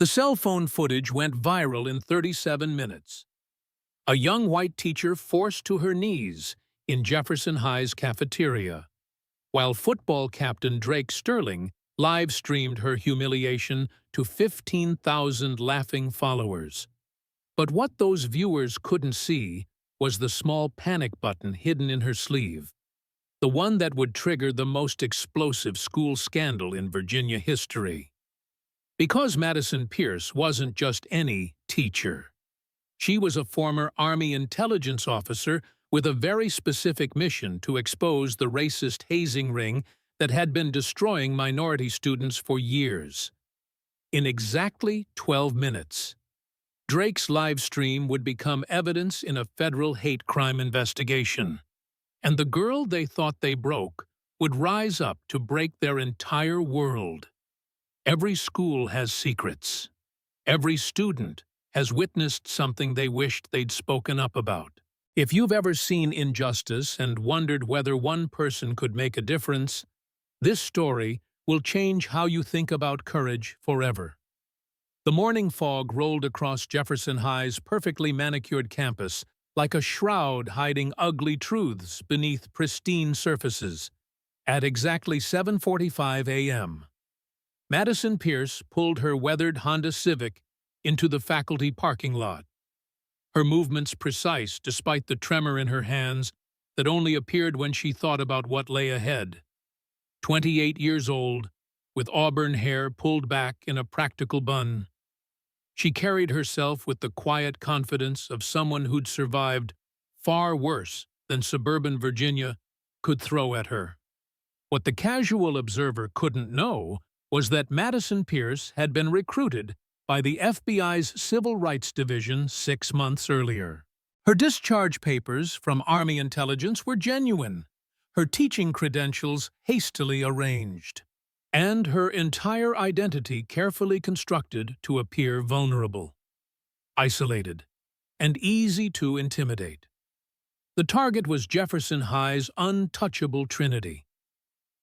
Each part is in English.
The cell phone footage went viral in 37 minutes. A young white teacher forced to her knees in Jefferson High's cafeteria, while football captain Drake Sterling live-streamed her humiliation to 15,000 laughing followers. But what those viewers couldn't see was the small panic button hidden in her sleeve, the one that would trigger the most explosive school scandal in Virginia history. Because Madison Pierce wasn't just any teacher. She was a former Army intelligence officer with a very specific mission to expose the racist hazing ring that had been destroying minority students for years. In exactly 12 minutes, Drake's live stream would become evidence in a federal hate crime investigation, and the girl they thought they broke would rise up to break their entire world. Every school has secrets. Every student has witnessed something they wished they'd spoken up about. If you've ever seen injustice and wondered whether one person could make a difference, this story will change how you think about courage forever. The morning fog rolled across Jefferson High's perfectly manicured campus like a shroud hiding ugly truths beneath pristine surfaces. At exactly 7:45 a.m., Madison Pierce pulled her weathered Honda Civic into the faculty parking lot. Her movements precise despite the tremor in her hands that only appeared when she thought about what lay ahead. 28 years old, with auburn hair pulled back in a practical bun, she carried herself with the quiet confidence of someone who'd survived far worse than suburban Virginia could throw at her. What the casual observer couldn't know was that Madison Pierce had been recruited by the FBI's Civil Rights Division 6 months earlier. Her discharge papers from Army intelligence were genuine, her teaching credentials hastily arranged, and her entire identity carefully constructed to appear vulnerable, isolated, and easy to intimidate. The target was Jefferson High's untouchable trinity.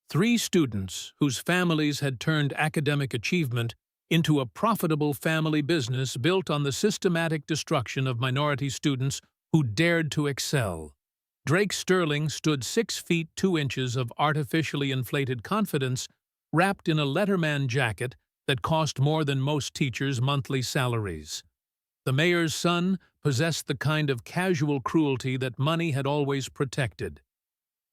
3 students whose families had turned academic achievement into a profitable family business built on the systematic destruction of minority students who dared to excel. Drake Sterling stood 6 feet 2 inches of artificially inflated confidence, wrapped in a letterman jacket that cost more than most teachers' monthly salaries. The mayor's son possessed the kind of casual cruelty that money had always protected,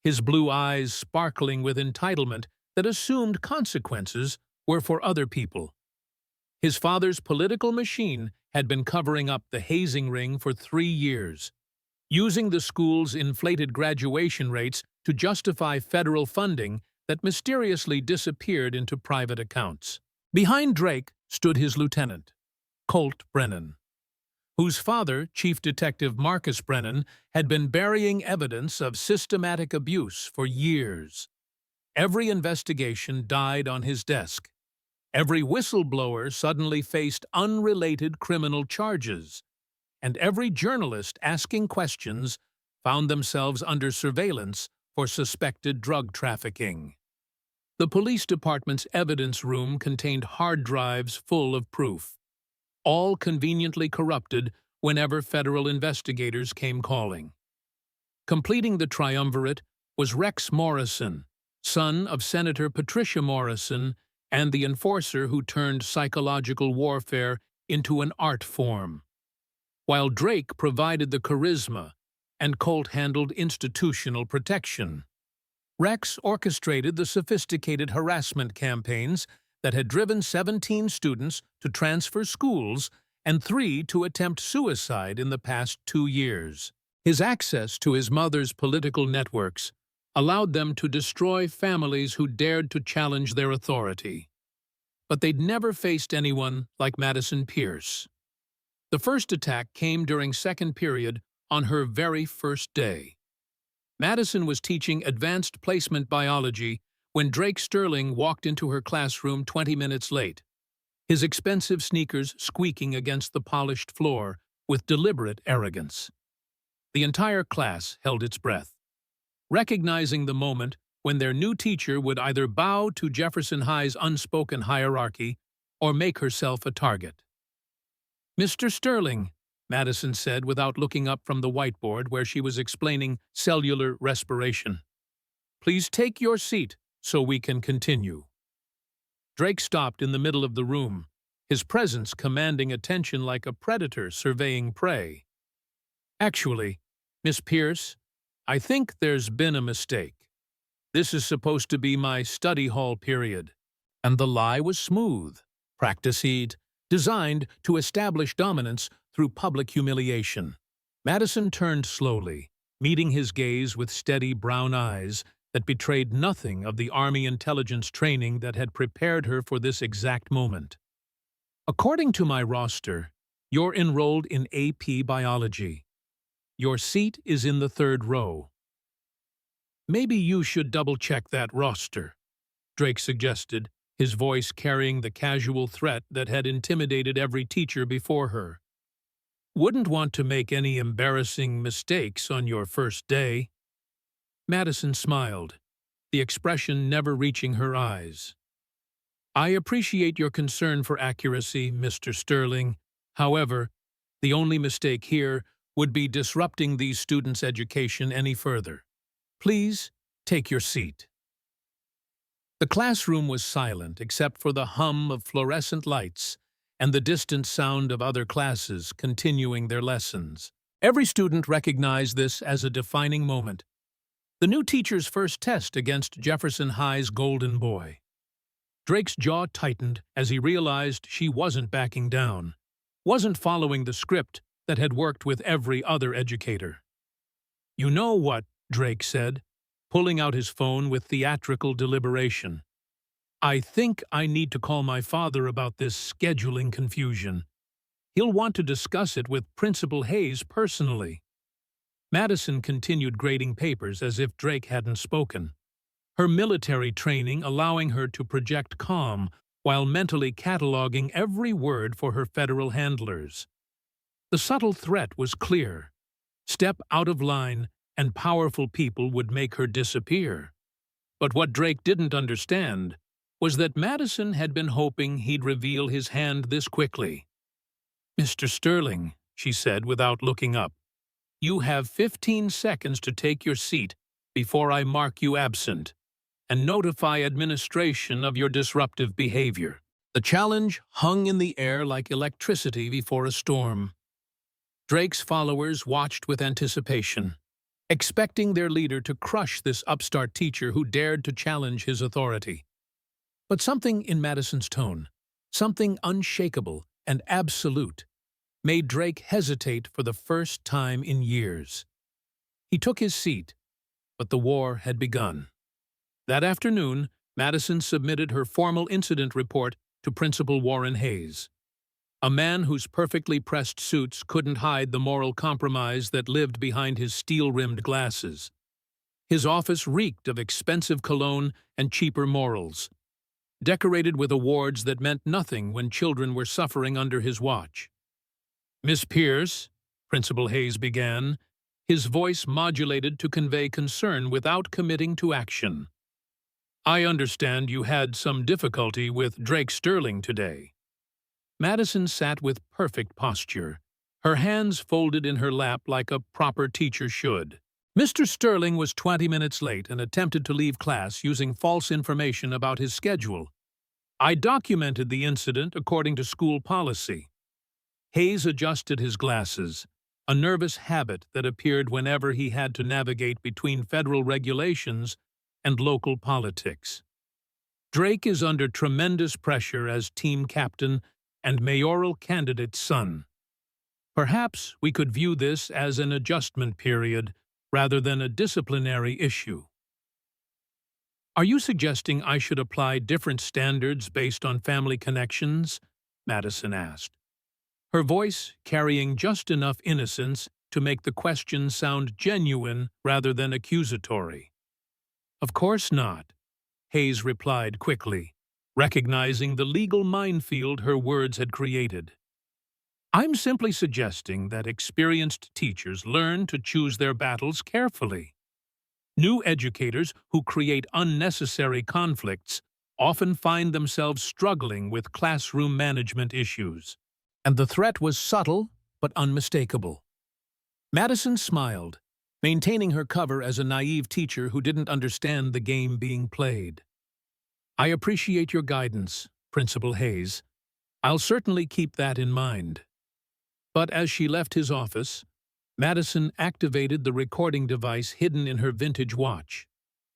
his blue eyes sparkling with entitlement that assumed consequences were for other people. His father's political machine had been covering up the hazing ring for 3 years, using the school's inflated graduation rates to justify federal funding that mysteriously disappeared into private accounts. Behind Drake stood his lieutenant, Colt Brennan, whose father, Chief Detective Marcus Brennan, had been burying evidence of systematic abuse for years. Every investigation died on his desk. Every whistleblower suddenly faced unrelated criminal charges, and every journalist asking questions found themselves under surveillance for suspected drug trafficking. The police department's evidence room contained hard drives full of proof, all conveniently corrupted whenever federal investigators came calling. Completing the triumvirate was Rex Morrison, son of Senator Patricia Morrison and the enforcer who turned psychological warfare into an art form. While Drake provided the charisma and Colt handled institutional protection, Rex orchestrated the sophisticated harassment campaigns that had driven 17 students to transfer schools and 3 to attempt suicide in the past 2 years. His access to his mother's political networks allowed them to destroy families who dared to challenge their authority. But they'd never faced anyone like Madison Pierce. The first attack came during second period on her very first day. Madison was teaching advanced placement biology when Drake Sterling walked into her classroom 20 minutes late, his expensive sneakers squeaking against the polished floor with deliberate arrogance. The entire class held its breath, recognizing the moment when their new teacher would either bow to Jefferson High's unspoken hierarchy or make herself a target. "Mr. Sterling," Madison said without looking up from the whiteboard where she was explaining cellular respiration, "please take your seat so we can continue." Drake stopped in the middle of the room, his presence commanding attention like a predator surveying prey. "Actually, Miss Pierce, I think there's been a mistake. This is supposed to be my study hall period." And the lie was smooth, practiced, designed to establish dominance through public humiliation. Madison turned slowly, meeting his gaze with steady brown eyes that betrayed nothing of the Army intelligence training that had prepared her for this exact moment. "According to my roster, you're enrolled in AP Biology. Your seat is in the third row." "Maybe you should double-check that roster," Drake suggested, his voice carrying the casual threat that had intimidated every teacher before her. "Wouldn't want to make any embarrassing mistakes on your first day." Madison smiled, the expression never reaching her eyes. "I appreciate your concern for accuracy, Mr. Sterling. However, the only mistake here would be disrupting these students' education any further. Please take your seat." The classroom was silent except for the hum of fluorescent lights and the distant sound of other classes continuing their lessons. Every student recognized this as a defining moment, the new teacher's first test against Jefferson High's golden boy. Drake's jaw tightened as he realized she wasn't backing down, wasn't following the script that had worked with every other educator. "You know what?" Drake said, pulling out his phone with theatrical deliberation. "I think I need to call my father about this scheduling confusion. He'll want to discuss it with Principal Hayes personally." Madison continued grading papers as if Drake hadn't spoken, her military training allowing her to project calm while mentally cataloging every word for her federal handlers. The subtle threat was clear. Step out of line, and powerful people would make her disappear. But what Drake didn't understand was that Madison had been hoping he'd reveal his hand this quickly. "Mr. Sterling," she said without looking up, "you have 15 seconds to take your seat before I mark you absent and notify administration of your disruptive behavior." The challenge hung in the air like electricity before a storm. Drake's followers watched with anticipation, expecting their leader to crush this upstart teacher who dared to challenge his authority. But something in Madison's tone, something unshakable and absolute, made Drake hesitate for the first time in years. He took his seat, but the war had begun. That afternoon, Madison submitted her formal incident report to Principal Warren Hayes, a man whose perfectly pressed suits couldn't hide the moral compromise that lived behind his steel-rimmed glasses. His office reeked of expensive cologne and cheaper morals, decorated with awards that meant nothing when children were suffering under his watch. "Miss Pierce," Principal Hayes began, his voice modulated to convey concern without committing to action. "I understand you had some difficulty with Drake Sterling today." Madison sat with perfect posture, her hands folded in her lap like a proper teacher should. "Mr. Sterling was 20 minutes late and attempted to leave class using false information about his schedule. I documented the incident according to school policy." Hayes adjusted his glasses, a nervous habit that appeared whenever he had to navigate between federal regulations and local politics. "Drake is under tremendous pressure as team captain and mayoral candidate's son. Perhaps we could view this as an adjustment period rather than a disciplinary issue." "Are you suggesting I should apply different standards based on family connections?" Madison asked, her voice carrying just enough innocence to make the question sound genuine rather than accusatory. "Of course not," Hayes replied quickly, recognizing the legal minefield her words had created. "I'm simply suggesting that experienced teachers learn to choose their battles carefully. New educators who create unnecessary conflicts often find themselves struggling with classroom management issues. And the threat was subtle but unmistakable. Madison smiled, maintaining her cover as a naive teacher who didn't understand the game being played. "I appreciate your guidance, Principal Hayes. I'll certainly keep that in mind." But as she left his office, Madison activated the recording device hidden in her vintage watch,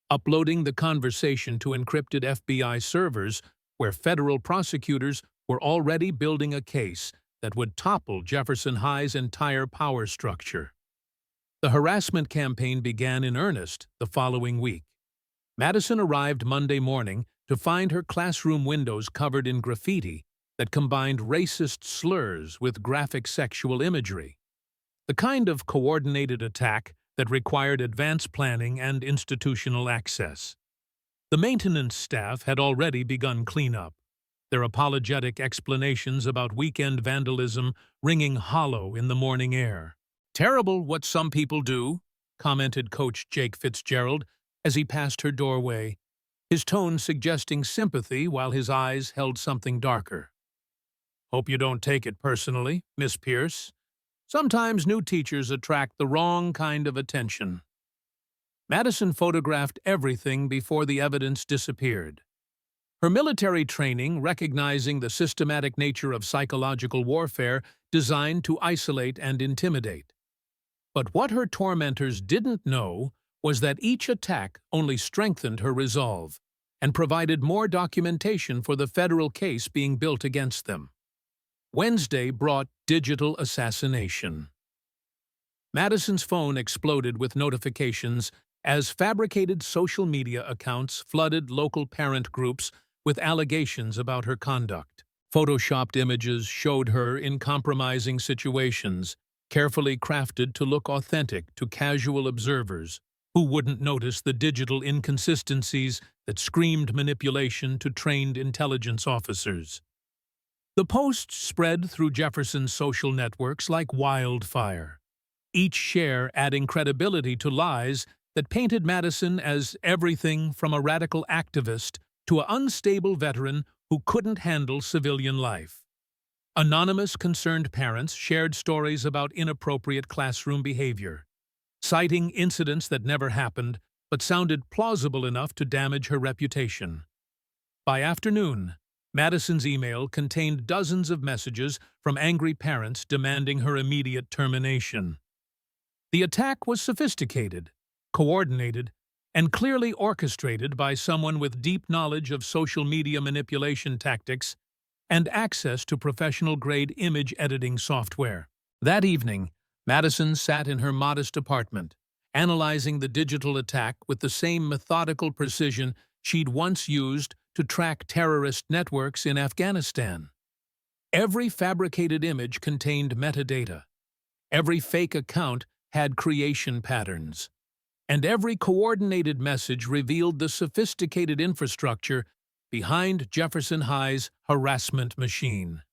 uploading the conversation to encrypted FBI servers where federal prosecutors were already building a case that would topple Jefferson High's entire power structure. The harassment campaign began in earnest the following week. Madison arrived Monday morning to find her classroom windows covered in graffiti that combined racist slurs with graphic sexual imagery, the kind of coordinated attack that required advanced planning and institutional access. The maintenance staff had already begun cleanup, their apologetic explanations about weekend vandalism ringing hollow in the morning air. "Terrible what some people do," commented Coach Jake Fitzgerald as he passed her doorway, his tone suggesting sympathy while his eyes held something darker. "Hope you don't take it personally, Miss Pierce. Sometimes new teachers attract the wrong kind of attention." Madison photographed everything before the evidence disappeared. Her military training, recognizing the systematic nature of psychological warfare designed to isolate and intimidate. But what her tormentors didn't know was that each attack only strengthened her resolve and provided more documentation for the federal case being built against them. Wednesday brought digital assassination. Madison's phone exploded with notifications as fabricated social media accounts flooded local parent groups with allegations about her conduct. Photoshopped images showed her in compromising situations, carefully crafted to look authentic to casual observers who wouldn't notice the digital inconsistencies that screamed manipulation to trained intelligence officers. The posts spread through Jefferson's social networks like wildfire, each share adding credibility to lies that painted Madison as everything from a radical activist to an unstable veteran who couldn't handle civilian life. Anonymous concerned parents shared stories about inappropriate classroom behavior, citing incidents that never happened but sounded plausible enough to damage her reputation. By afternoon, Madison's email contained dozens of messages from angry parents demanding her immediate termination. The attack was sophisticated, coordinated, and clearly orchestrated by someone with deep knowledge of social media manipulation tactics and access to professional-grade image editing software. That evening, Madison sat in her modest apartment, analyzing the digital attack with the same methodical precision she'd once used to track terrorist networks in Afghanistan. Every fabricated image contained metadata. Every fake account had creation patterns. And every coordinated message revealed the sophisticated infrastructure behind Jefferson High's harassment machine.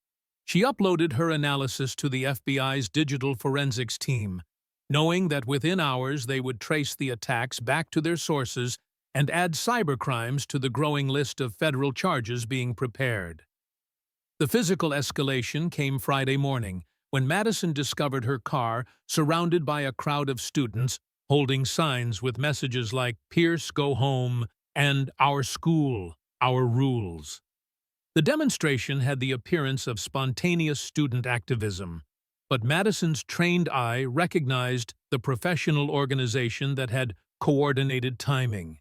She uploaded her analysis to the FBI's digital forensics team, knowing that within hours they would trace the attacks back to their sources and add cybercrimes to the growing list of federal charges being prepared. The physical escalation came Friday morning, when Madison discovered her car surrounded by a crowd of students holding signs with messages like "Pierce, go home," and "Our school, our rules." The demonstration had the appearance of spontaneous student activism, but Madison's trained eye recognized the professional organization that had coordinated timing,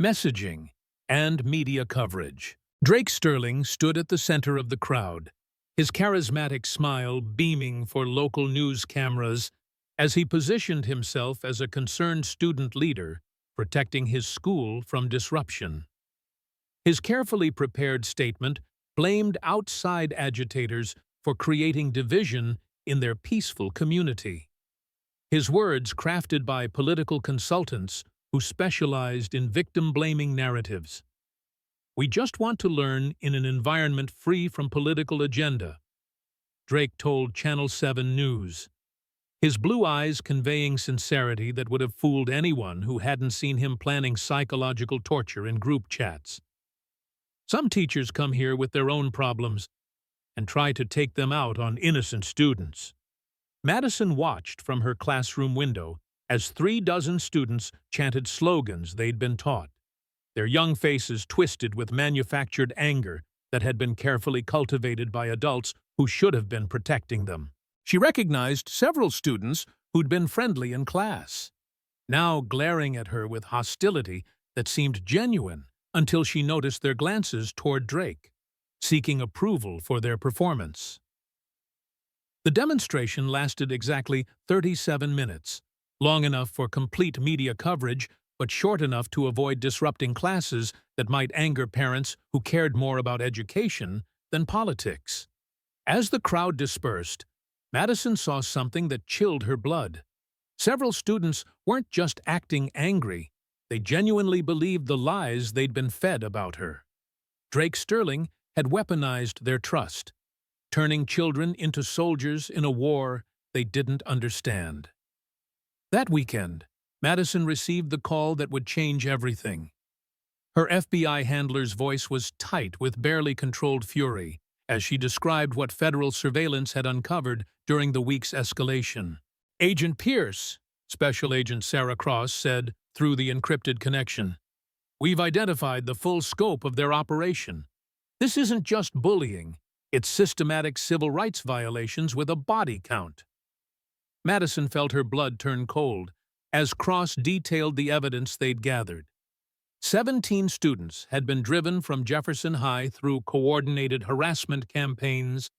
messaging, and media coverage. Drake Sterling stood at the center of the crowd, his charismatic smile beaming for local news cameras as he positioned himself as a concerned student leader protecting his school from disruption. His carefully prepared statement blamed outside agitators for creating division in their peaceful community. His words, crafted by political consultants who specialized in victim-blaming narratives. "We just want to learn in an environment free from political agenda," Drake told Channel 7 News, his blue eyes conveying sincerity that would have fooled anyone who hadn't seen him planning psychological torture in group chats. Some teachers come here with their own problems and try to take them out on innocent students. Madison watched from her classroom window as 36 students chanted slogans they'd been taught, their young faces twisted with manufactured anger that had been carefully cultivated by adults who should have been protecting them. She recognized several students who'd been friendly in class, now glaring at her with hostility that seemed genuine until she noticed their glances toward Drake, seeking approval for their performance. The demonstration lasted exactly 37 minutes, long enough for complete media coverage, but short enough to avoid disrupting classes that might anger parents who cared more about education than politics. As the crowd dispersed, Madison saw something that chilled her blood. Several students weren't just acting angry, they genuinely believed the lies they'd been fed about her. Drake Sterling had weaponized their trust, turning children into soldiers in a war they didn't understand. That weekend, Madison received the call that would change everything. Her FBI handler's voice was tight with barely controlled fury as she described what federal surveillance had uncovered during the week's escalation. Agent Pierce, Special Agent Sarah Cross, said through the encrypted connection, "We've identified the full scope of their operation. This isn't just bullying, it's systematic civil rights violations with a body count." Madison felt her blood turn cold as Cross detailed the evidence they'd gathered. 17 students had been driven from Jefferson High through coordinated harassment campaigns,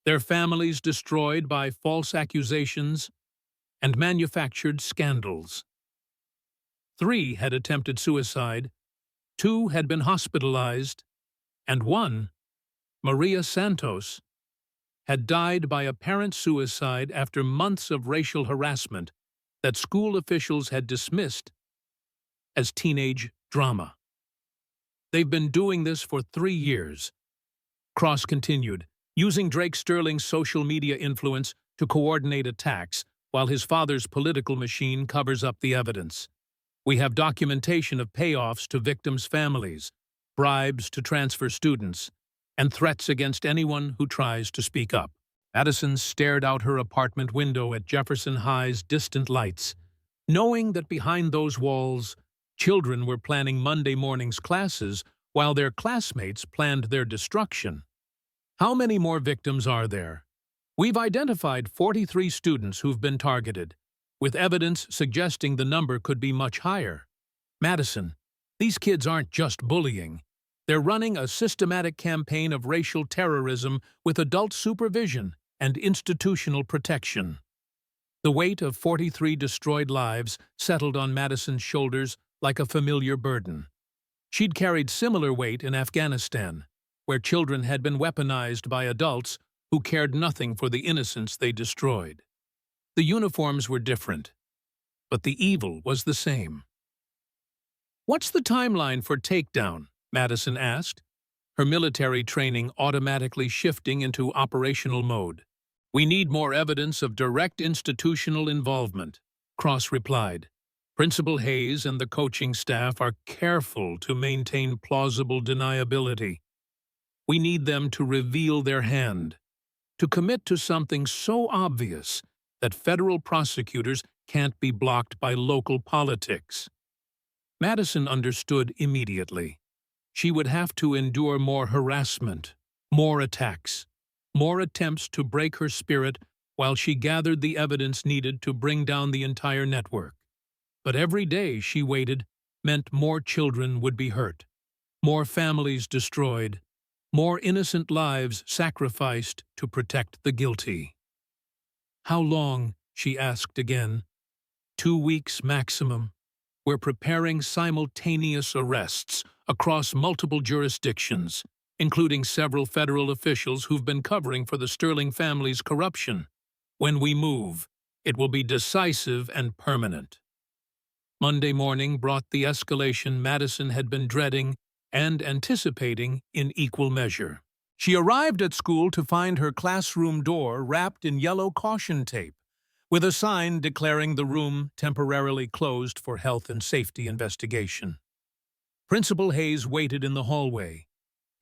their families destroyed by false accusations and manufactured scandals. 3 had attempted suicide, 2 had been hospitalized, and 1, Maria Santos, had died by apparent suicide after months of racial harassment that school officials had dismissed as teenage drama. "They've been doing this for 3 years," Cross continued, using Drake Sterling's social media influence to coordinate attacks while his father's political machine covers up the evidence. "We have documentation of payoffs to victims' families, bribes to transfer students, and threats against anyone who tries to speak up." Madison stared out her apartment window at Jefferson High's distant lights, knowing that behind those walls, children were planning Monday morning's classes while their classmates planned their destruction. "How many more victims are there?" "We've identified 43 students who've been targeted, with evidence suggesting the number could be much higher." "Madison, these kids aren't just bullying. They're running a systematic campaign of racial terrorism with adult supervision and institutional protection." The weight of 43 destroyed lives settled on Madison's shoulders like a familiar burden. She'd carried similar weight in Afghanistan, where children had been weaponized by adults who cared nothing for the innocents they destroyed. The uniforms were different, but the evil was the same. "What's the timeline for takedown?" Madison asked, her military training automatically shifting into operational mode. "We need more evidence of direct institutional involvement," Cross replied. "Principal Hayes and the coaching staff are careful to maintain plausible deniability. We need them to reveal their hand, to commit to something so obvious that federal prosecutors can't be blocked by local politics." Madison understood immediately. She would have to endure more harassment, more attacks, more attempts to break her spirit while she gathered the evidence needed to bring down the entire network. But every day she waited meant more children would be hurt, more families destroyed, more innocent lives sacrificed to protect the guilty. "How long?" she asked again. 2 weeks maximum. We're preparing simultaneous arrests across multiple jurisdictions, including several federal officials who've been covering for the Sterling family's corruption. When we move, it will be decisive and permanent." Monday morning brought the escalation Madison had been dreading and anticipating in equal measure. She arrived at school to find her classroom door wrapped in yellow caution tape, with a sign declaring the room temporarily closed for health and safety investigation. Principal Hayes waited in the hallway,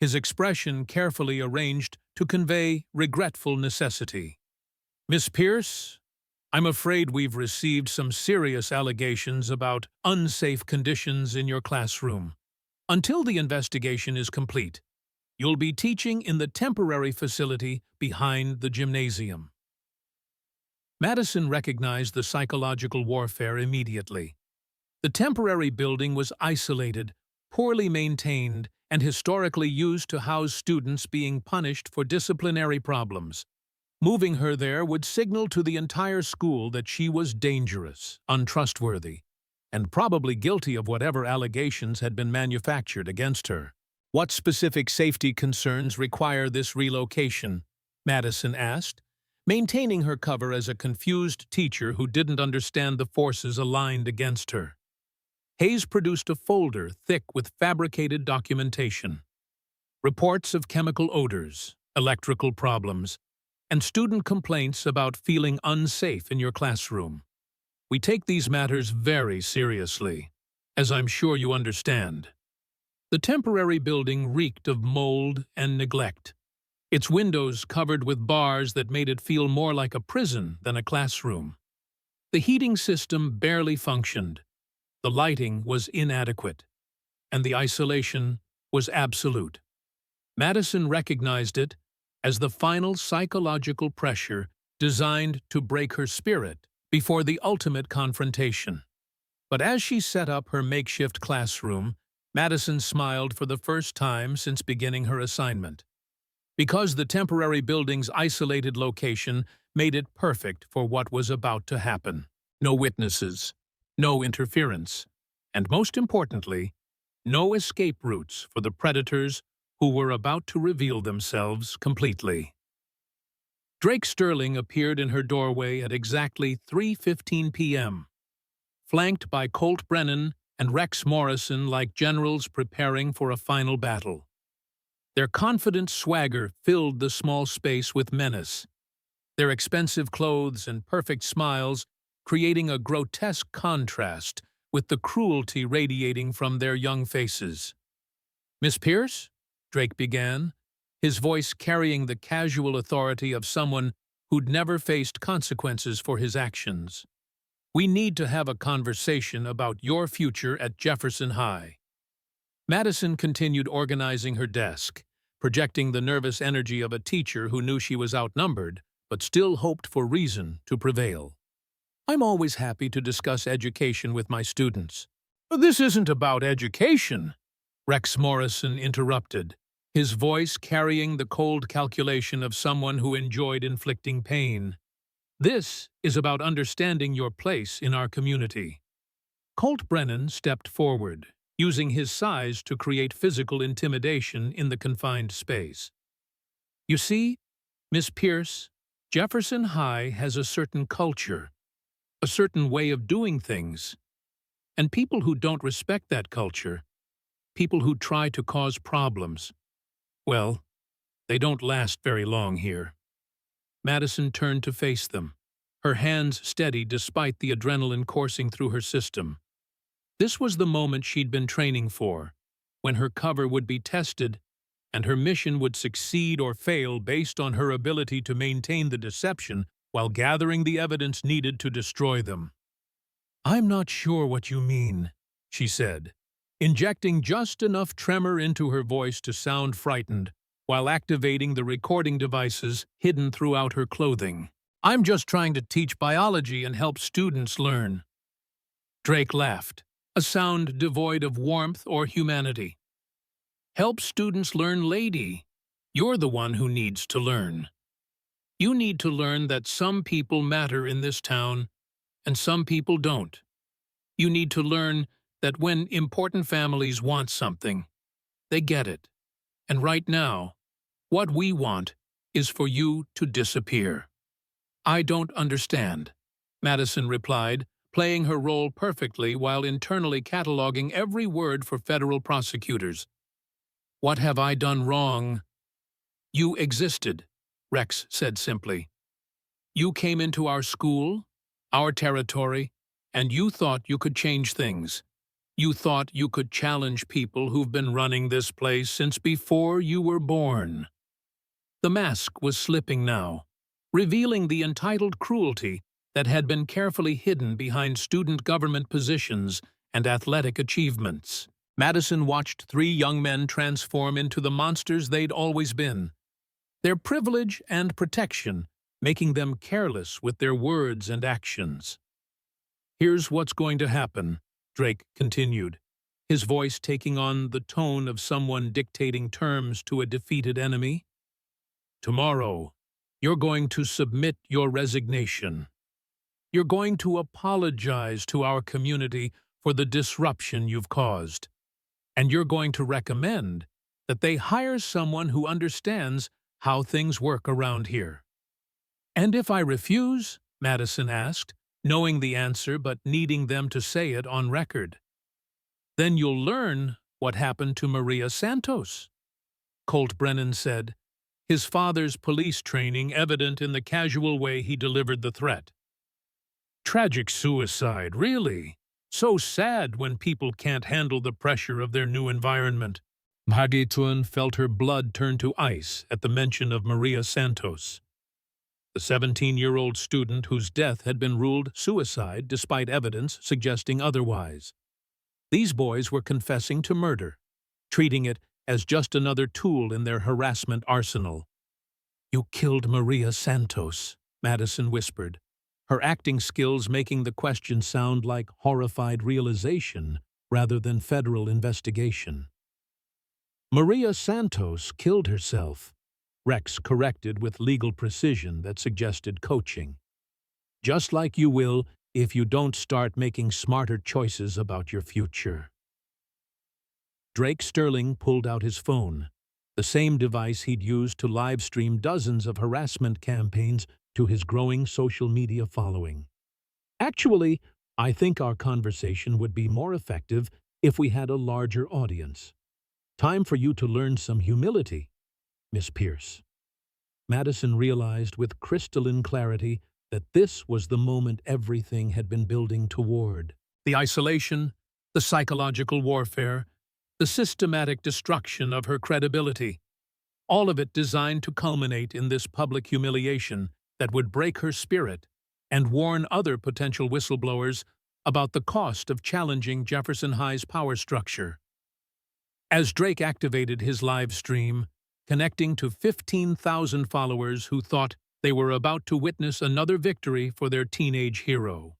his expression carefully arranged to convey regretful necessity. "Miss Pierce, I'm afraid we've received some serious allegations about unsafe conditions in your classroom. Until the investigation is complete, you'll be teaching in the temporary facility behind the gymnasium." Madison recognized the psychological warfare immediately. The temporary building was isolated, poorly maintained, and historically used to house students being punished for disciplinary problems. Moving her there would signal to the entire school that she was dangerous, untrustworthy, and probably guilty of whatever allegations had been manufactured against her. "What specific safety concerns require this relocation?" Madison asked, maintaining her cover as a confused teacher who didn't understand the forces aligned against her. Hayes produced a folder thick with fabricated documentation. Reports of chemical odors, electrical problems, and student complaints about feeling unsafe in your classroom. "We take these matters very seriously, as I'm sure you understand." The temporary building reeked of mold and neglect, its windows covered with bars that made it feel more like a prison than a classroom. The heating system barely functioned, the lighting was inadequate, and the isolation was absolute. Madison recognized it as the final psychological pressure designed to break her spirit before the ultimate confrontation. But as she set up her makeshift classroom, Madison smiled for the first time since beginning her assignment. Because the temporary building's isolated location made it perfect for what was about to happen. No witnesses, no interference, and most importantly, no escape routes for the predators who were about to reveal themselves completely. Drake Sterling appeared in her doorway at exactly 3:15 p.m., flanked by Colt Brennan and Rex Morrison like generals preparing for a final battle. Their confident swagger filled the small space with menace, their expensive clothes and perfect smiles creating a grotesque contrast with the cruelty radiating from their young faces. "Miss Pierce?" Drake began, his voice carrying the casual authority of someone who'd never faced consequences for his actions. "We need to have a conversation about your future at Jefferson High." Madison continued organizing her desk, projecting the nervous energy of a teacher who knew she was outnumbered, but still hoped for reason to prevail. "I'm always happy to discuss education with my students." "This isn't about education," Rex Morrison interrupted, his voice carrying the cold calculation of someone who enjoyed inflicting pain. "This is about understanding your place in our community." Colt Brennan stepped forward, using his size to create physical intimidation in the confined space. "You see, Miss Pierce, Jefferson High has a certain culture, a certain way of doing things, and people who don't respect that culture, people who try to cause problems, well, they don't last very long here." Madison turned to face them, her hands steady despite the adrenaline coursing through her system. This was the moment she'd been training for, when her cover would be tested and her mission would succeed or fail based on her ability to maintain the deception while gathering the evidence needed to destroy them. "I'm not sure what you mean," she said, injecting just enough tremor into her voice to sound frightened, while activating the recording devices hidden throughout her clothing. "I'm just trying to teach biology and help students learn." Drake laughed, a sound devoid of warmth or humanity. "Help students learn, lady. You're the one who needs to learn. You need to learn that some people matter in this town, and some people don't. You need to learn that when important families want something, they get it. And right now, what we want is for you to disappear." "I don't understand," Madison replied, playing her role perfectly while internally cataloging every word for federal prosecutors. "What have I done wrong?" "You existed," Rex said simply. "You came into our school, our territory, and you thought you could change things. You thought you could challenge people who've been running this place since before you were born. The mask was slipping now, revealing the entitled cruelty that had been carefully hidden behind student government positions and athletic achievements. Madison watched three young men transform into the monsters they'd always been, their privilege and protection making them careless with their words and actions. "Here's what's going to happen," Drake continued, his voice taking on the tone of someone dictating terms to a defeated enemy. "Tomorrow, you're going to submit your resignation. You're going to apologize to our community for the disruption you've caused. And you're going to recommend that they hire someone who understands how things work around here." "And if I refuse?" Madison asked, knowing the answer but needing them to say it on record. "Then you'll learn what happened to Maria Santos," Colt Brennan said, his father's police training evident in the casual way he delivered the threat. "Tragic suicide, really. So sad when people can't handle the pressure of their new environment." Bhagitun felt her blood turn to ice at the mention of Maria Santos, the 17-year-old student whose death had been ruled suicide despite evidence suggesting otherwise. These boys were confessing to murder, treating it as just another tool in their harassment arsenal. "You killed Maria Santos," Madison whispered, her acting skills making the question sound like horrified realization rather than federal investigation. "Maria Santos killed herself," Rex corrected with legal precision that suggested coaching. "Just like you will if you don't start making smarter choices about your future." Drake Sterling pulled out his phone, the same device he'd used to live-stream dozens of harassment campaigns to his growing social media following. "Actually, I think our conversation would be more effective if we had a larger audience. Time for you to learn some humility, Miss Pierce." Madison realized with crystalline clarity that this was the moment everything had been building toward. The isolation, the psychological warfare, the systematic destruction of her credibility, all of it designed to culminate in this public humiliation that would break her spirit and warn other potential whistleblowers about the cost of challenging Jefferson High's power structure. As Drake activated his live stream, connecting to 15,000 followers who thought they were about to witness another victory for their teenage hero,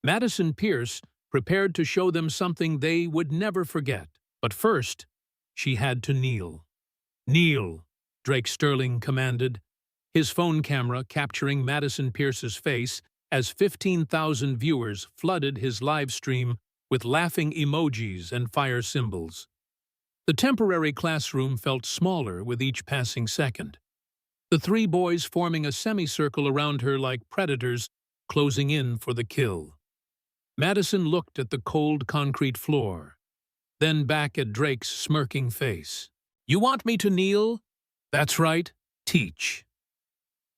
Madison Pierce prepared to show them something they would never forget. But first, she had to kneel. "Kneel," Drake Sterling commanded, his phone camera capturing Madison Pierce's face as 15,000 viewers flooded his live stream with laughing emojis and fire symbols. The temporary classroom felt smaller with each passing second, the three boys forming a semicircle around her like predators closing in for the kill. Madison looked at the cold concrete floor, then back at Drake's smirking face. "You want me to kneel? That's right, teach."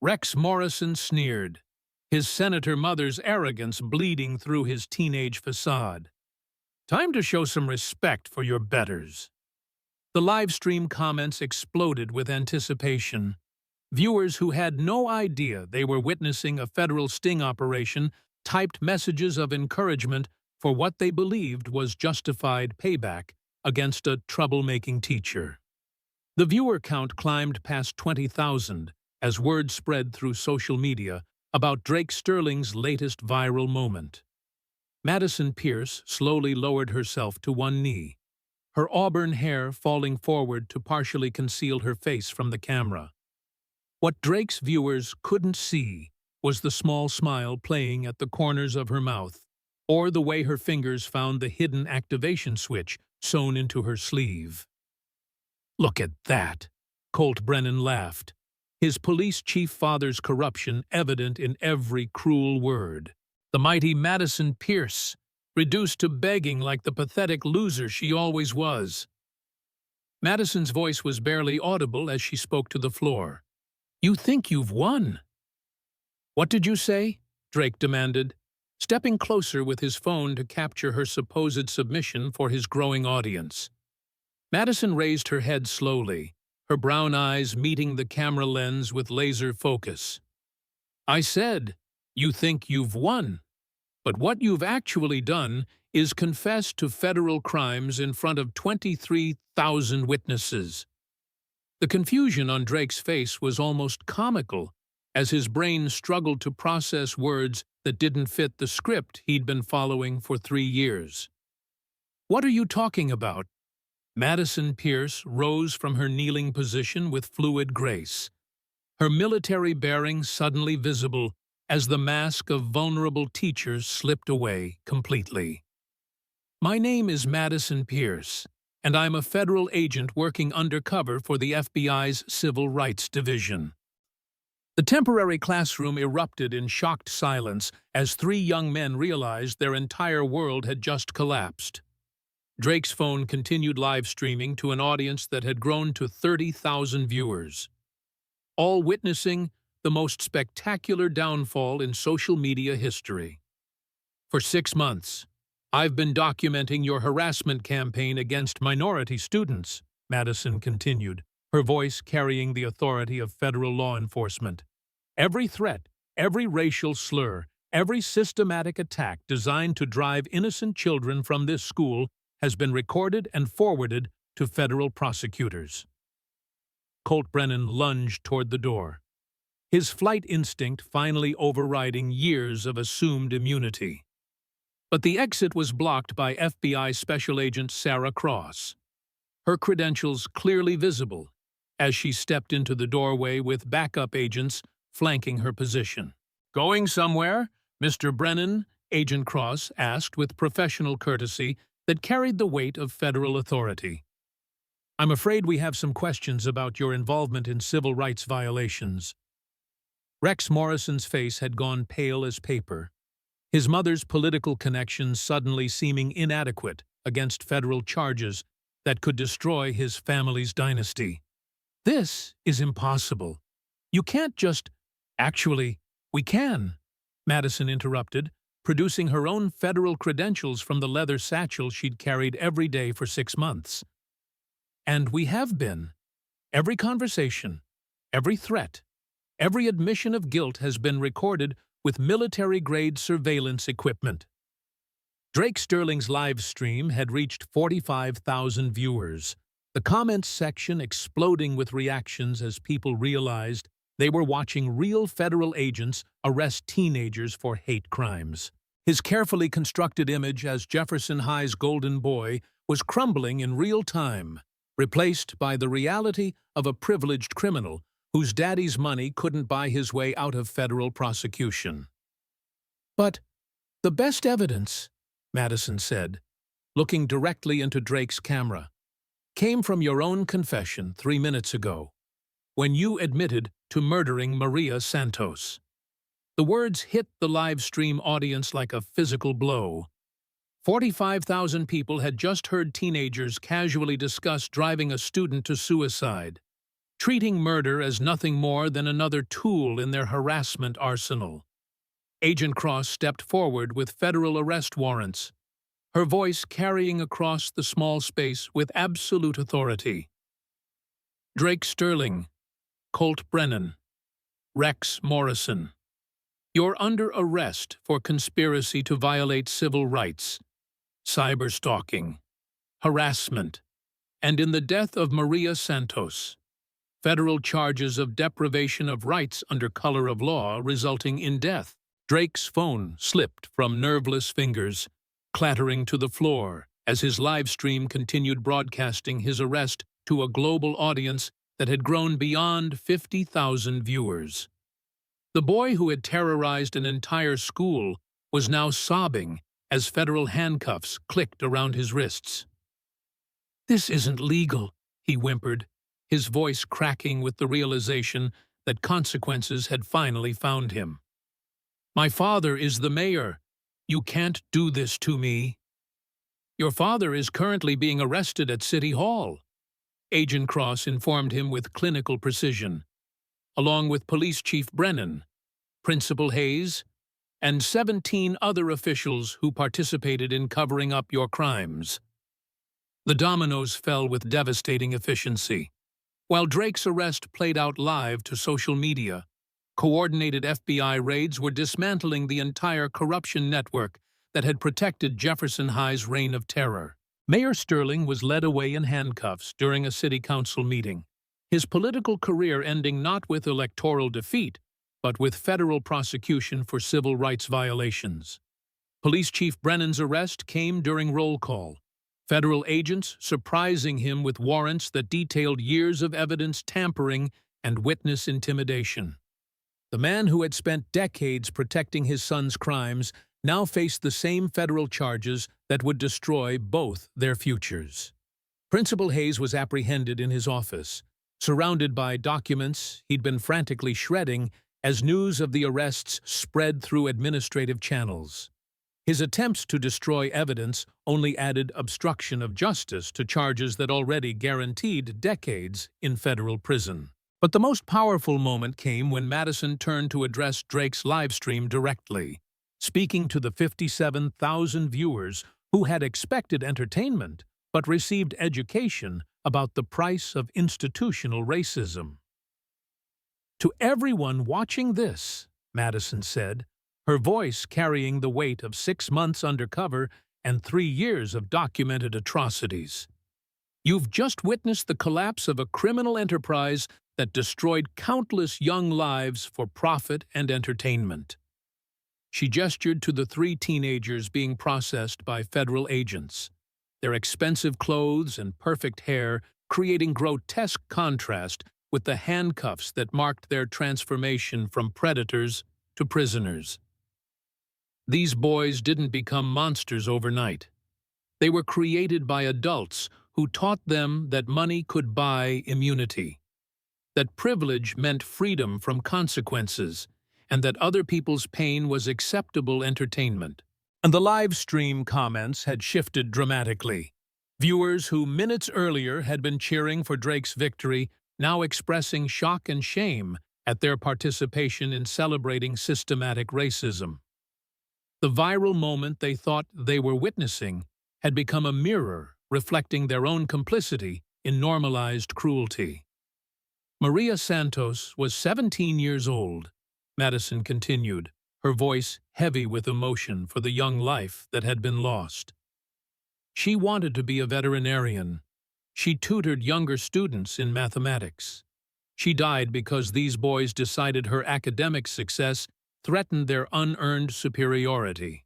Rex Morrison sneered, his senator mother's arrogance bleeding through his teenage facade. "Time to show some respect for your betters." The live stream comments exploded with anticipation. Viewers who had no idea they were witnessing a federal sting operation typed messages of encouragement for what they believed was justified payback against a troublemaking teacher. The viewer count climbed past 20,000 as word spread through social media about Drake Sterling's latest viral moment. Madison Pierce slowly lowered herself to one knee, her auburn hair falling forward to partially conceal her face from the camera. What Drake's viewers couldn't see was the small smile playing at the corners of her mouth, or the way her fingers found the hidden activation switch sewn into her sleeve. "Look at that," Colt Brennan laughed, his police chief father's corruption evident in every cruel word. "The mighty Madison Pierce, reduced to begging like the pathetic loser she always was." Madison's voice was barely audible as she spoke to the floor. "You think you've won?" "What did you say?" Drake demanded, stepping closer with his phone to capture her supposed submission for his growing audience. Madison raised her head slowly, her brown eyes meeting the camera lens with laser focus. "I said, you think you've won, but what you've actually done is confess to federal crimes in front of 23,000 witnesses." The confusion on Drake's face was almost comical, as his brain struggled to process words that didn't fit the script he'd been following for 3 years. "What are you talking about?" Madison Pierce rose from her kneeling position with fluid grace, her military bearing suddenly visible as the mask of vulnerable teachers slipped away completely. "My name is Madison Pierce, and I'm a federal agent working undercover for the FBI's Civil Rights Division." The temporary classroom erupted in shocked silence as 3 young men realized their entire world had just collapsed. Drake's phone continued live streaming to an audience that had grown to 30,000 viewers, all witnessing the most spectacular downfall in social media history. "For 6 months, I've been documenting your harassment campaign against minority students," Madison continued, her voice carrying the authority of federal law enforcement. "Every threat, every racial slur, every systematic attack designed to drive innocent children from this school has been recorded and forwarded to federal prosecutors." Colt Brennan lunged toward the door, his flight instinct finally overriding years of assumed immunity. But the exit was blocked by FBI Special Agent Sarah Cross, her credentials clearly visible as she stepped into the doorway with backup agents flanking her position. "Going somewhere, Mr. Brennan?" Agent Cross asked with professional courtesy that carried the weight of federal authority. "I'm afraid we have some questions about your involvement in civil rights violations." Rex Morrison's face had gone pale as paper, his mother's political connections suddenly seeming inadequate against federal charges that could destroy his family's dynasty. "This is impossible. You can't just—" "Actually, we can," Madison interrupted, producing her own federal credentials from the leather satchel she'd carried every day for 6 months. "And we have been. Every conversation, every threat, every admission of guilt has been recorded with military-grade surveillance equipment." Drake Sterling's live stream had reached 45,000 viewers, the comments section exploding with reactions as people realized they were watching real federal agents arrest teenagers for hate crimes. His carefully constructed image as Jefferson High's golden boy was crumbling in real time, replaced by the reality of a privileged criminal whose daddy's money couldn't buy his way out of federal prosecution. "But the best evidence," Madison said, looking directly into Drake's camera, "came from your own confession 3 minutes ago, when you admitted to murdering Maria Santos." The words hit the live stream audience like a physical blow. 45,000 people had just heard teenagers casually discuss driving a student to suicide, treating murder as nothing more than another tool in their harassment arsenal. Agent Cross stepped forward with federal arrest warrants, her voice carrying across the small space with absolute authority. "Drake Sterling, Colt Brennan, Rex Morrison. You're under arrest for conspiracy to violate civil rights, cyberstalking, harassment, and in the death of Maria Santos, federal charges of deprivation of rights under color of law resulting in death." Drake's phone slipped from nerveless fingers, clattering to the floor as his live stream continued broadcasting his arrest to a global audience that had grown beyond 50,000 viewers. The boy who had terrorized an entire school was now sobbing as federal handcuffs clicked around his wrists. "This isn't legal," he whimpered, his voice cracking with the realization that consequences had finally found him. "My father is the mayor. You can't do this to me." "Your father is currently being arrested at City Hall," Agent Cross informed him with clinical precision, along with Police Chief Brennan, Principal Hayes, and 17 other officials who participated in covering up your crimes. The dominoes fell with devastating efficiency. While Drake's arrest played out live to social media, coordinated FBI raids were dismantling the entire corruption network that had protected Jefferson High's reign of terror. Mayor Sterling was led away in handcuffs during a city council meeting, his political career ending not with electoral defeat, but with federal prosecution for civil rights violations. Police Chief Brennan's arrest came during roll call, federal agents surprising him with warrants that detailed years of evidence tampering and witness intimidation. The man who had spent decades protecting his son's crimes now faced the same federal charges that would destroy both their futures. Principal Hayes was apprehended in his office, surrounded by documents he'd been frantically shredding as news of the arrests spread through administrative channels. His attempts to destroy evidence only added obstruction of justice to charges that already guaranteed decades in federal prison. But the most powerful moment came when Madison turned to address Drake's livestream directly, speaking to the 57,000 viewers who had expected entertainment but received education about the price of institutional racism. "To everyone watching this," Madison said, her voice carrying the weight of 6 months undercover and 3 years of documented atrocities, "you've just witnessed the collapse of a criminal enterprise that destroyed countless young lives for profit and entertainment." She gestured to the 3 teenagers being processed by federal agents, their expensive clothes and perfect hair creating grotesque contrast with the handcuffs that marked their transformation from predators to prisoners. These boys didn't become monsters overnight. They were created by adults who taught them that money could buy immunity, that privilege meant freedom from consequences, and that other people's pain was acceptable entertainment. And the live stream comments had shifted dramatically. Viewers who minutes earlier had been cheering for Drake's victory now expressing shock and shame at their participation in celebrating systematic racism. The viral moment they thought they were witnessing had become a mirror reflecting their own complicity in normalized cruelty. Maria Santos was 17 years old, Madison continued, her voice heavy with emotion for the young life that had been lost. She wanted to be a veterinarian. She tutored younger students in mathematics. She died because these boys decided her academic success threatened their unearned superiority.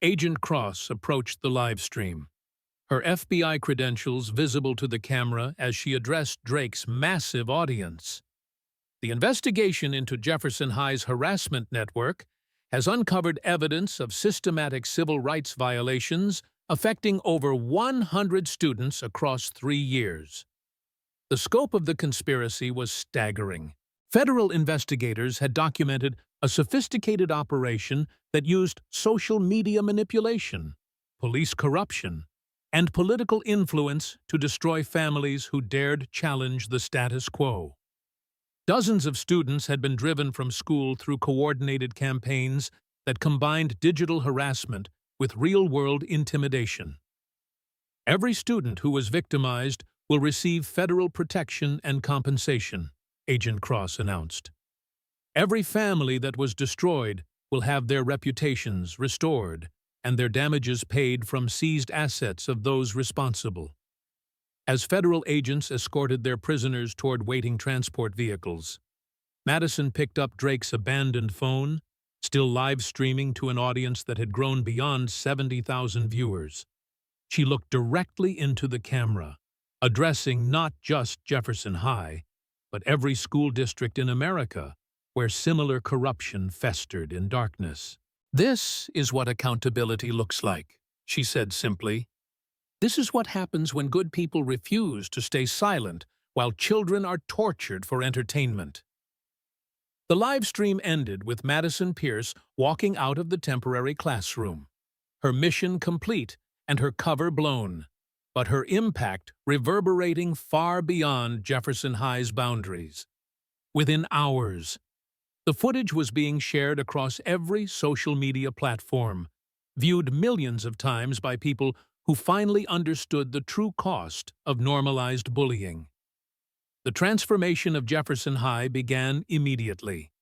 Agent Cross approached the live stream, her FBI credentials visible to the camera as she addressed Drake's massive audience. "The investigation into Jefferson High's harassment network has uncovered evidence of systematic civil rights violations affecting over 100 students across 3 years. The scope of the conspiracy was staggering. Federal investigators had documented a sophisticated operation that used social media manipulation, police corruption, and political influence to destroy families who dared challenge the status quo. Dozens of students had been driven from school through coordinated campaigns that combined digital harassment with real-world intimidation. Every student who was victimized will receive federal protection and compensation," Agent Cross announced. "Every family that was destroyed will have their reputations restored and their damages paid from seized assets of those responsible." As federal agents escorted their prisoners toward waiting transport vehicles, Madison picked up Drake's abandoned phone, still live streaming to an audience that had grown beyond 70,000 viewers. She looked directly into the camera, addressing not just Jefferson High, but every school district in America where similar corruption festered in darkness. "This is what accountability looks like," she said simply. "This is what happens when good people refuse to stay silent while children are tortured for entertainment." The live stream ended with Madison Pierce walking out of the temporary classroom, her mission complete and her cover blown, but her impact reverberating far beyond Jefferson High's boundaries. Within hours, The footage was being shared across every social media platform, viewed millions of times by people who finally understood the true cost of normalized bullying. The transformation of Jefferson High began immediately.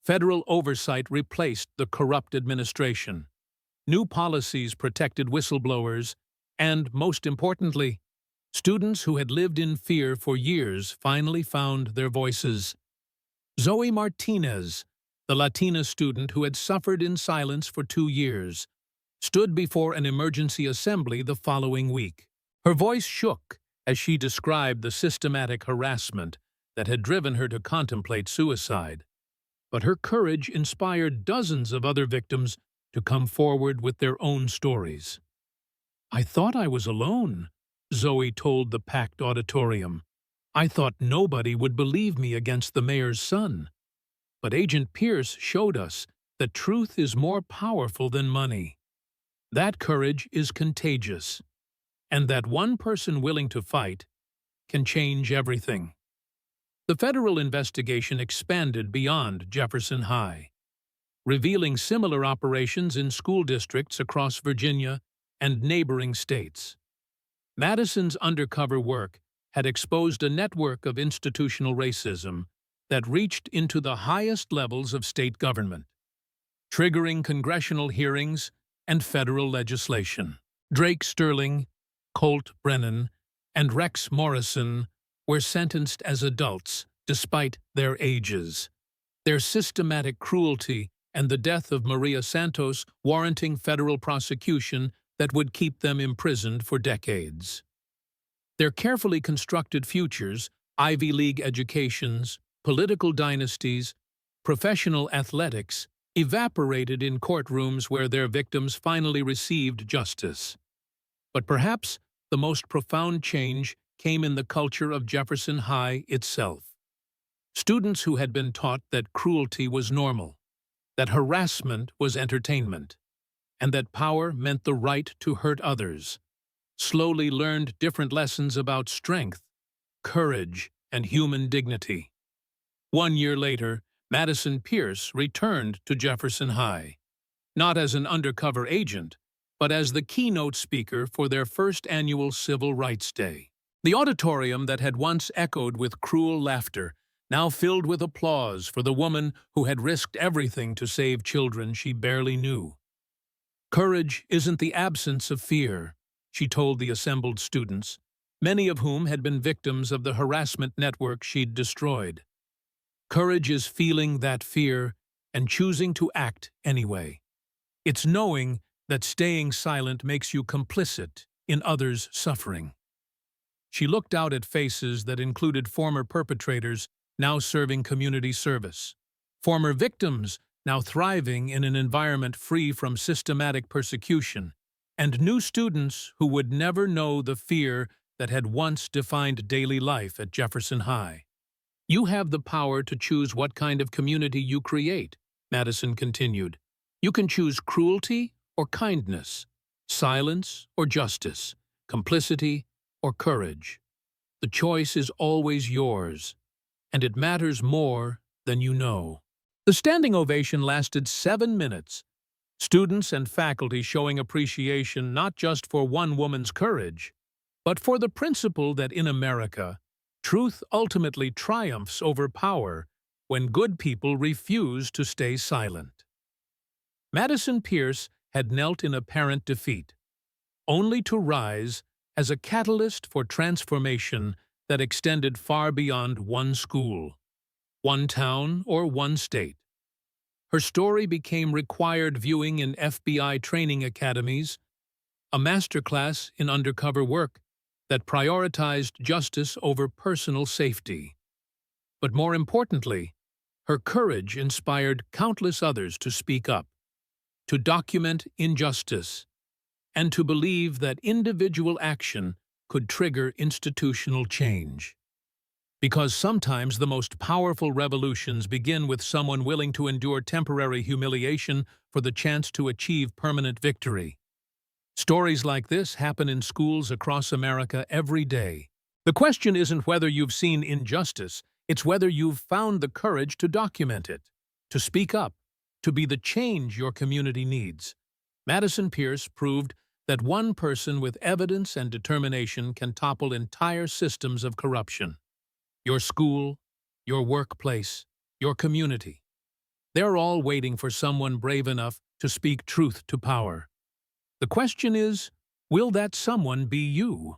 Federal oversight replaced the corrupt administration. New policies protected whistleblowers, and, most importantly, students who had lived in fear for years finally found their voices. Zoe Martinez, the Latina student who had suffered in silence for 2 years, stood before an emergency assembly the following week. Her voice shook as she described the systematic harassment that had driven her to contemplate suicide. But her courage inspired dozens of other victims to come forward with their own stories. "I thought I was alone," Zoe told the packed auditorium. "I thought nobody would believe me against the mayor's son. But Agent Pierce showed us that truth is more powerful than money. That courage is contagious, and that one person willing to fight can change everything." The federal investigation expanded beyond Jefferson High, revealing similar operations in school districts across Virginia and neighboring states. Madison's undercover work had exposed a network of institutional racism that reached into the highest levels of state government, triggering congressional hearings and federal legislation. Drake Sterling, Colt Brennan, and Rex Morrison were sentenced as adults despite their ages, their systematic cruelty and the death of Maria Santos warranting federal prosecution that would keep them imprisoned for decades. Their carefully constructed futures, Ivy League educations, political dynasties, professional athletics, evaporated in courtrooms where their victims finally received justice. But perhaps the most profound change came in the culture of Jefferson High itself. Students who had been taught that cruelty was normal, that harassment was entertainment, and that power meant the right to hurt others, slowly learned different lessons about strength, courage, and human dignity. 1 year later, Madison Pierce returned to Jefferson High, not as an undercover agent, but as the keynote speaker for their first annual Civil Rights Day. The auditorium that had once echoed with cruel laughter now filled with applause for the woman who had risked everything to save children she barely knew. "Courage isn't the absence of fear," she told the assembled students, many of whom had been victims of the harassment network she'd destroyed. "Courage is feeling that fear and choosing to act anyway. It's knowing that staying silent makes you complicit in others' suffering." She looked out at faces that included former perpetrators now serving community service, former victims now thriving in an environment free from systematic persecution, and new students who would never know the fear that had once defined daily life at Jefferson High. "You have the power to choose what kind of community you create," Madison continued. "You can choose cruelty or kindness, silence or justice, complicity or courage. The choice is always yours, and it matters more than you know." The standing ovation lasted 7 minutes, students and faculty showing appreciation not just for one woman's courage, but for the principle that in America, truth ultimately triumphs over power when good people refuse to stay silent. Madison Pierce had knelt in apparent defeat, only to rise as a catalyst for transformation that extended far beyond one school, one town, or one state. Her story became required viewing in FBI training academies, a masterclass in undercover work that prioritized justice over personal safety. But more importantly, her courage inspired countless others to speak up, to document injustice, and to believe that individual action could trigger institutional change. Because sometimes the most powerful revolutions begin with someone willing to endure temporary humiliation for the chance to achieve permanent victory. Stories like this happen in schools across America every day. The question isn't whether you've seen injustice, it's whether you've found the courage to document it. to speak up, to be the change your community needs. Madison Pierce proved that one person with evidence and determination can topple entire systems of corruption. Your school, your workplace, your community. They're all waiting for someone brave enough to speak truth to power. The question is, will that someone be you?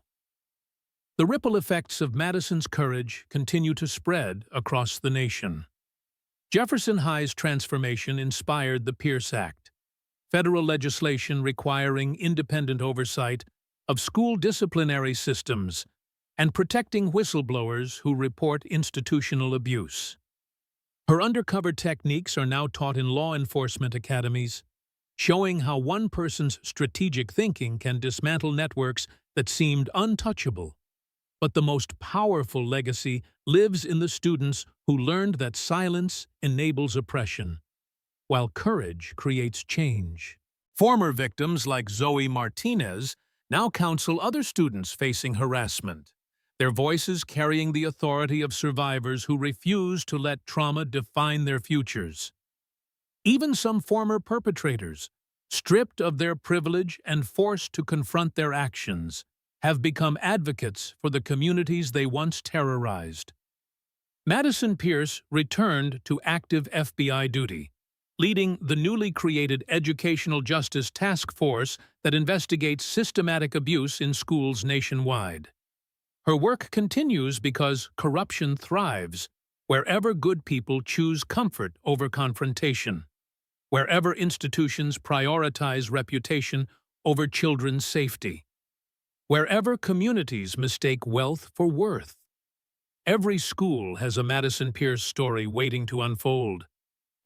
The ripple effects of Madison's courage continue to spread across the nation. Jefferson High's transformation inspired the Pierce Act, federal legislation requiring independent oversight of school disciplinary systems and protecting whistleblowers who report institutional abuse. Her undercover techniques are now taught in law enforcement academies, showing how one person's strategic thinking can dismantle networks that seemed untouchable. But the most powerful legacy lives in the students who learned that silence enables oppression, while courage creates change. Former victims like Zoe Martinez now counsel other students facing harassment, their voices carrying the authority of survivors who refuse to let trauma define their futures. Even some former perpetrators, stripped of their privilege and forced to confront their actions, have become advocates for the communities they once terrorized. Madison Pierce returned to active FBI duty, leading the newly created Educational Justice Task Force that investigates systematic abuse in schools nationwide. Her work continues because corruption thrives wherever good people choose comfort over confrontation, wherever institutions prioritize reputation over children's safety, wherever communities mistake wealth for worth. Every school has a Madison Pierce story waiting to unfold.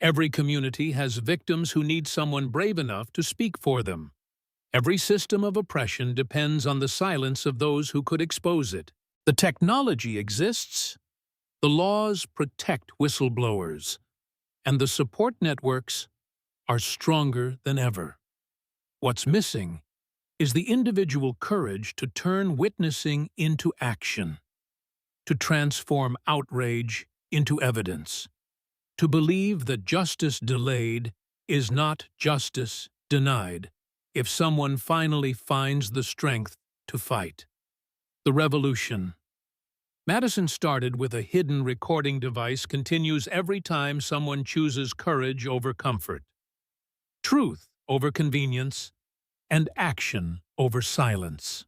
Every community has victims who need someone brave enough to speak for them. Every system of oppression depends on the silence of those who could expose it. The technology exists, the laws protect whistleblowers, and the support networks are stronger than ever. What's missing is the individual courage to turn witnessing into action, to transform outrage into evidence, to believe that justice delayed is not justice denied if someone finally finds the strength to fight. The revolution. Madison started with a hidden recording device continues every time someone chooses courage over comfort, truth over convenience, and action over silence.